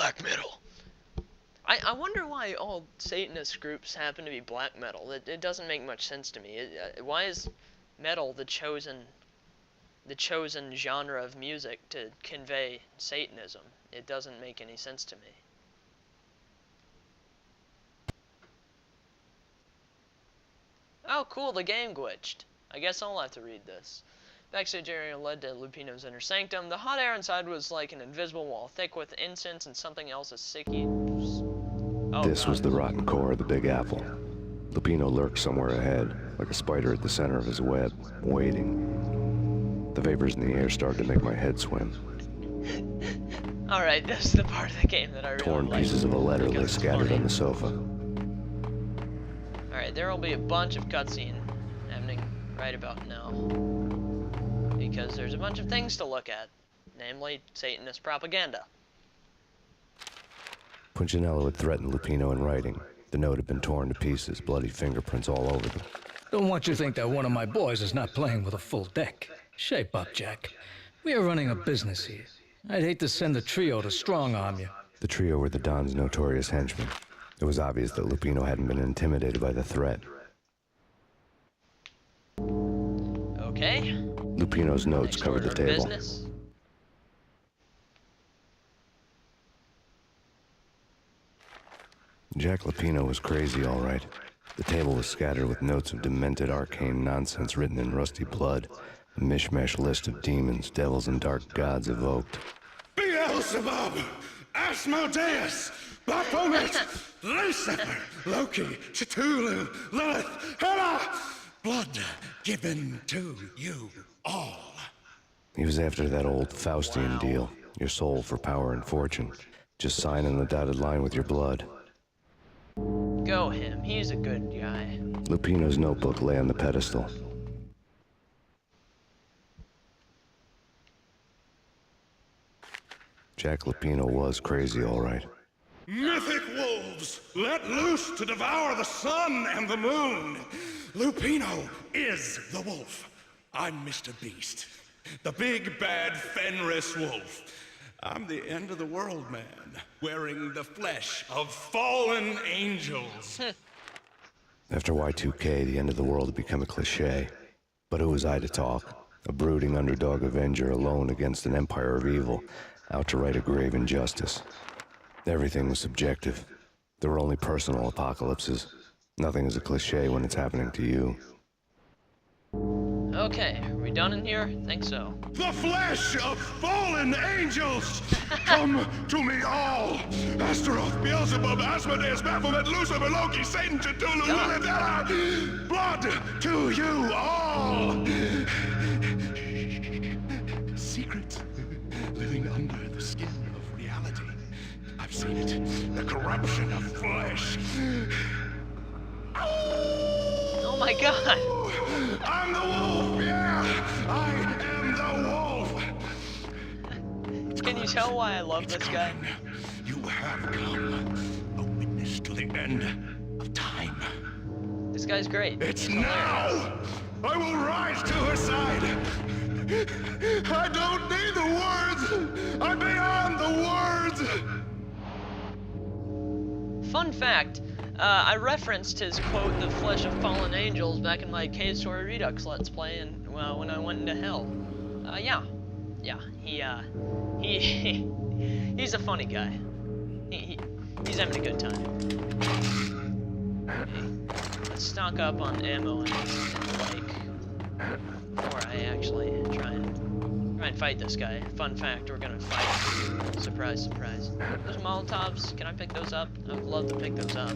black metal. I wonder why all Satanist groups happen to be black metal. It doesn't make much sense to me. Why is metal the chosen genre of music to convey Satanism? It doesn't make any sense to me. Oh, cool, the game glitched. I guess I'll have to read this. Backstage area led to Lupino's inner sanctum. The hot air inside was like an invisible wall, thick with incense and something else as sicky. Oh, this was the rotten core of the Big Apple. Lupino lurked somewhere ahead, like a spider at the center of his web, waiting. The vapors in the air started to make my head swim. Alright, this is the part of the game that I really Torn like. pieces of a letter lay scattered on the sofa. Alright, there will be a bunch of cutscene happening right about now. Because there's a bunch of things to look at. Namely, Satanist propaganda. Punchinello had threatened Lupino in writing. The note had been torn to pieces, bloody fingerprints all over them. Don't want you to think that one of my boys is not playing with a full deck. Shape up, Jack. We are running a business here. I'd hate to send the trio to strong-arm you. The trio were the Don's notorious henchmen. It was obvious that Lupino hadn't been intimidated by the threat. Okay. Lupino's notes covered the table. Business. Jack Lupino was crazy, all right. The table was scattered with notes of demented arcane nonsense written in rusty blood. A mishmash list of demons, devils, and dark gods evoked. Beelzebub, Asmodeus, Baphomet, Lucifer, Loki, Cthulhu, Lilith, Hela, blood given to you all. He was after that old Faustian deal, your soul for power and fortune. Just sign on the dotted line with your blood. Go him, he's a good guy. Lupino's notebook lay on the pedestal. Jack Lupino was crazy, all right. Mythic wolves, let loose to devour the sun and the moon. Lupino is the wolf. I'm Mr. Beast, the big bad Fenris wolf. I'm the end of the world man, wearing the flesh of fallen angels. After Y2K, the end of the world had become a cliché. But who was I to talk? A brooding underdog avenger alone against an empire of evil, out to right a grave injustice. Everything was subjective. There were only personal apocalypses. Nothing is a cliché when it's happening to you. Okay, are we done in here? Think so. The flesh of fallen angels! Come to me all! Astaroth, Beelzebub, Asmodeus, Baphomet, Lucifer, Loki, Satan, Cthulhu, Lilith, Hela! Blood to you all! Secrets living under the skin of reality. I've seen it. The corruption of flesh. Oh my god! I'm the wolf, yeah! I am the wolf! Can you tell why I love this guy? You have come, a witness to the end of time. This guy's great. It's He's now! hilarious. I will rise to her side! I don't need the words! I'm beyond the words! Fun fact, I referenced his quote, "The flesh of fallen angels," back in my Cave Story Redux Let's Play, and well, when I went into hell. Yeah, he's a funny guy. He's having a good time. Okay, let's stock up on ammo and like before I actually try and fight this guy. Fun fact, we're gonna fight. Surprise, surprise. Those Molotovs, can I pick those up? I would love to pick those up.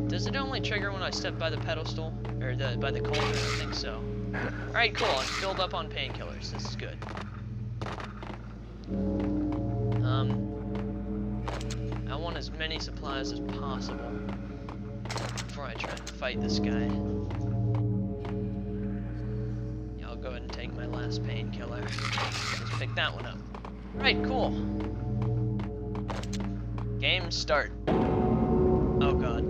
Does it only trigger when I step by the pedestal? Or by the cauldron? I think so. Alright, cool. I'm filled up on painkillers. This is good. I want as many supplies as possible before I try and fight this guy. Yeah, I'll go ahead and take my last painkiller. Let's pick that one up. Alright, cool. Game start. Oh god.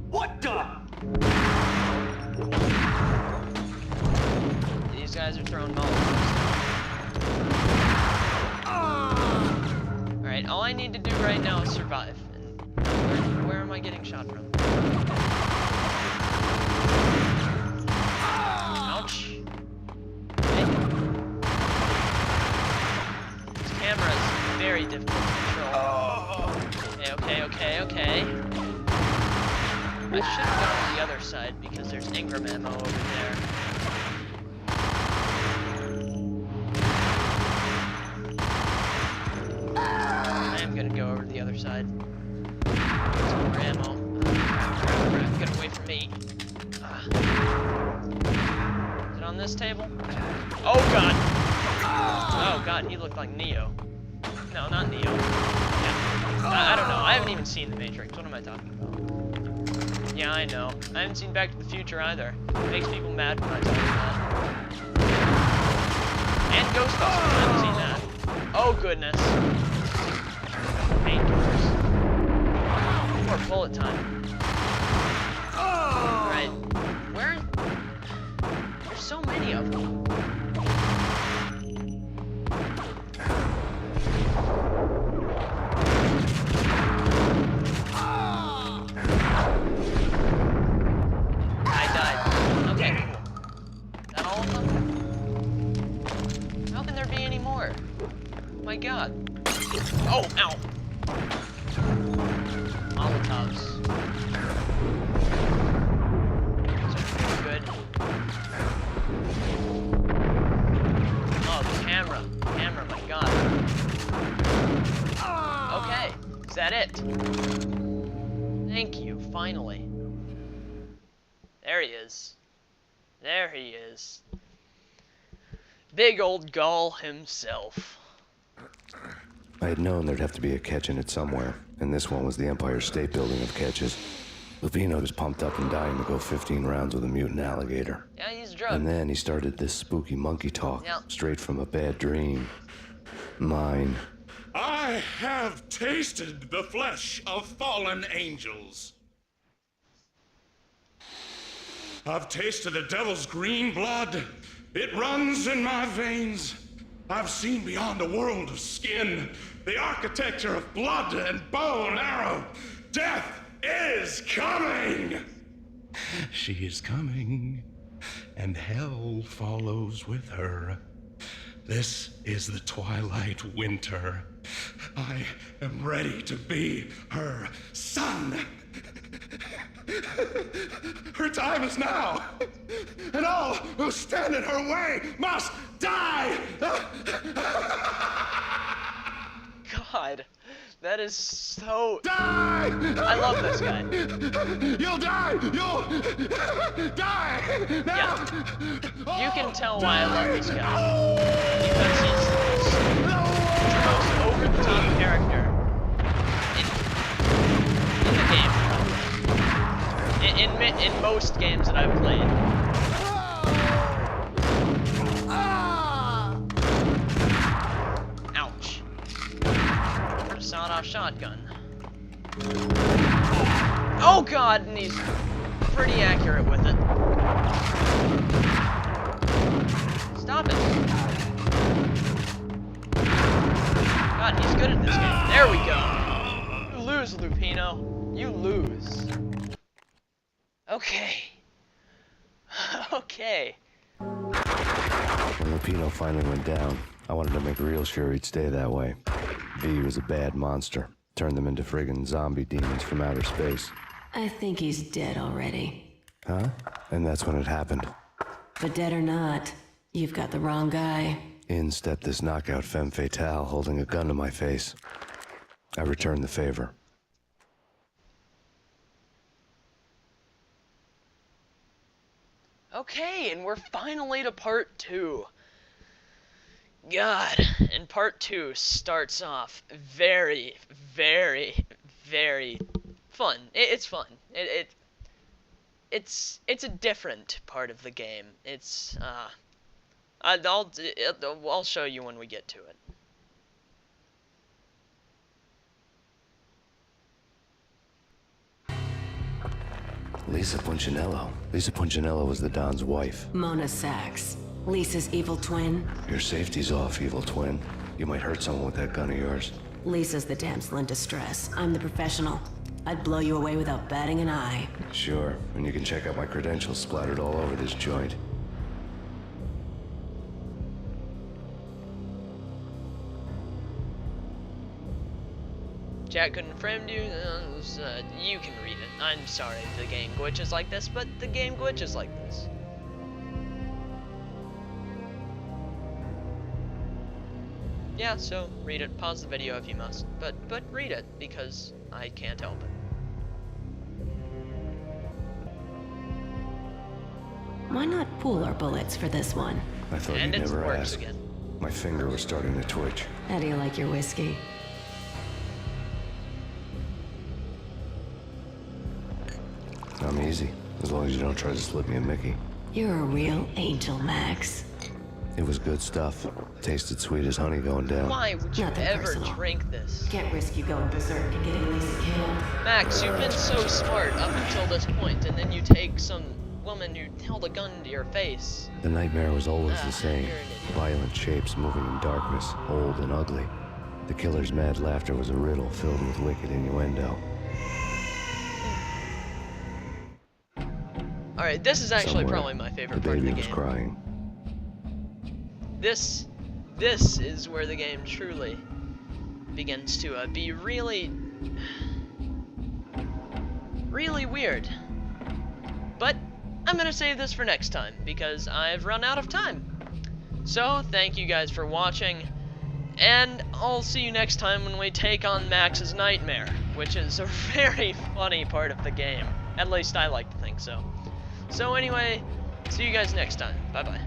What the? These guys are throwing molotovs. survive. And where am I getting shot from? Ouch. Okay. This camera is very difficult to control. Okay. I should have gone to the other side because there's Ingram ammo over there. I am gonna go over to the other side. Some more ammo. Crap, get away from me. Is it on this table? Oh god! Oh god, he looked like Neo. No, not Neo. Yeah. I don't know. I haven't even seen The Matrix. What am I talking about? Yeah, I know. I haven't seen Back to the Future either. It makes people mad when I talk about that. And Ghostbusters. I haven't seen that. Oh goodness. Painkillers. More bullet time. Right. Where? There's so many of them. My god. Oh, ow. Molotovs. So good. Oh, the camera. Camera, my god. Okay. Is that it? Thank you, finally. There he is. There he is. Big old Gaahl himself. I had known there'd have to be a catch in it somewhere, and this one was the Empire State Building of catches. Lupino was pumped up and dying to go 15 rounds with a mutant alligator. Yeah, he's drugged. And then he started this spooky monkey talk, straight from a bad dream. Mine. I have tasted the flesh of fallen angels. I've tasted the devil's green blood. It runs in my veins. I've seen beyond a world of skin, the architecture of blood and bow and arrow. Death is coming! She is coming, and hell follows with her. This is the twilight winter. I am ready to be her son. Her time is now, and all who stand in her way must die! God, that is so... Die! I love this guy. You'll die! You'll die! Now! Yeah. You can tell why I love this guy. Because he's the most over-the-top character in the game, probably. In most games that I've played. Ouch. Sawed-off shotgun. Oh god, and he's pretty accurate with it. Stop it. God, he's good at this game. There we go. You lose, Lupino. You lose. Okay. Okay. When Lupino finally went down, I wanted to make real sure he'd stay that way. V was a bad monster. Turned them into friggin' zombie demons from outer space. I think he's dead already. Huh? And that's when it happened. But dead or not, you've got the wrong guy. In stepped this knockout femme fatale holding a gun to my face. I returned the favor. Okay, and we're finally to part 2. God, and part 2 starts off very, very, very fun. It's fun. It's a different part of the game. It's I'll show you when we get to it. Lisa Punchinello. Lisa Punchinello was the Don's wife. Mona Sachs, Lisa's evil twin. Your safety's off, evil twin. You might hurt someone with that gun of yours. Lisa's the damsel in distress. I'm the professional. I'd blow you away without batting an eye. Sure, and you can check out my credentials splattered all over this joint. Jack couldn't frame you. You can read it. I'm sorry if the game glitches like this, but the game glitches like this. Yeah, so read it. Pause the video if you must, but read it because I can't help it. Why not pool our bullets for this one? I thought And you'd it never works ask. again. My finger was starting to twitch. How do you like your whiskey? I'm easy, as long as you don't try to slip me a Mickey. You're a real angel, Max. It was good stuff. Tasted sweet as honey going down. Why would you Nothing ever personal. drink this? Can't risk you going berserk and getting Lisa killed. Max, you've been so smart up until this point, and then you take some woman who held a gun to your face. The nightmare was always the Ah, same. you're an idiot. Violent shapes moving in darkness, old and ugly. The killer's mad laughter was a riddle filled with wicked innuendo. Alright, this is actually Somewhere, probably my The favorite part of baby the was game. crying. This is where the game truly begins to be really weird. But I'm gonna save this for next time because I've run out of time. So thank you guys for watching, and I'll see you next time when we take on Max's nightmare, which is a very funny part of the game. At least I like to think so. So anyway, see you guys next time. Bye bye.